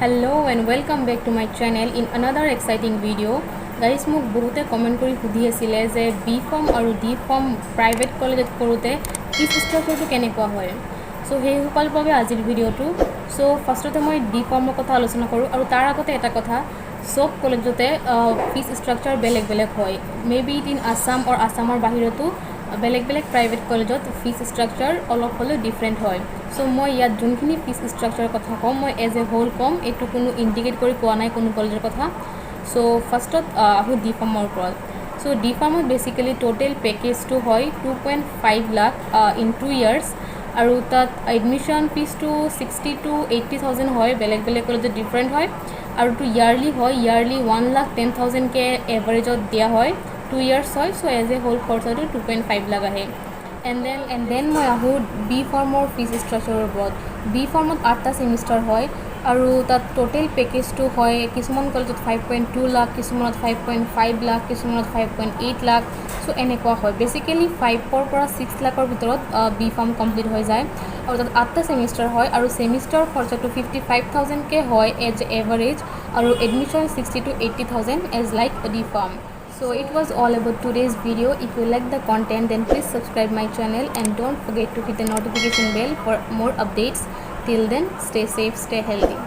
Hello and welcome back to my channel in another exciting video. Guys, মোক বহুতে comment কৰি সুধি আছিল যে বি ফাৰ্ম আৰু ডি ফাৰ্ম প্ৰাইভেট কলেজত কৰোতে ফিজ ষ্ট্ৰাকচাৰটো কেনেকুৱা হয়। সো সেই সকল বাবে আজিৰ ভিডিওটো। সো ফাৰ্ষ্টতে মই ডি ফাৰ্মৰ কথা আলোচনা কৰোঁ আৰু তাৰ আগতে এটা কথা সব কলেজতে ফিজ ষ্ট্ৰাকচাৰ বেলেগ বেলেগ হয়। মেবি ইন আসাম অৰ আসামৰ বাহিৰতো বেলেগ বেলেগ প্ৰাইভেট কলেজত ফিজ ষ্ট্ৰাকচাৰ অলপ হ'লেও ডিফাৰেণ্ট হয়। সো মই ইয়াত যোনখিনি ফিজ ষ্ট্ৰাকচাৰৰ কথা কম মই এজ এ হোল কম, এইটো কোনো ইণ্ডিকেট কৰি কোৱা নাই কোনো কলেজৰ কথা। সো ফাৰ্ষ্টত আহোঁ ডি ফাৰ্মৰ ওপৰত। সো ডি ফাৰ্মত বেচিকেলি টোটেল পেকেজটো হয় 2.5 লাখ ইন 2 ইয়াৰ্ছ আৰু তাত এডমিশ্যন ফিজটো 60 to 80,000 হয়, বেলেগ বেলেগ কলেজত ডিফাৰেণ্ট হয়। আৰু টু ইয়াৰলি হয়, ইয়াৰলি 1,10,000কে এভাৰেজত দিয়া হয়, 2 ইয়াৰ্ছ হয়। সো এজ এ হোল খৰচাটো 2.5 লাখ আহে। এণ্ড দেন মই আহোঁ বি ফাৰ্মৰ ফিজ ষ্ট্ৰাকচাৰৰ ওপৰত। বি ফাৰ্মত 8টা ছেমিষ্টাৰ হয় আৰু তাত টোটেল পেকেজটো হয় কিছুমান কলেজত 5.2 লাখ, কিছুমানত 5.5 লাখ, কিছুমানত 5.8 লাখ। সো এনেকুৱা হয়, বেচিকেলি 5ৰ পৰা 6 লাখৰ ভিতৰত বি ফাৰ্ম কমপ্লিট হৈ যায়। আৰু তাত 8টা ছেমিষ্টাৰ হয় আৰু ছেমিষ্টাৰ খৰচাটো 55,000কে হয় এজ এভাৰেজ, আৰু admission 60 to 80,000 as like D pharm. So it was all about today's video. If you like the content, then please subscribe my channel and don't forget to hit the notification bell for more updates. Till then, stay safe, stay healthy.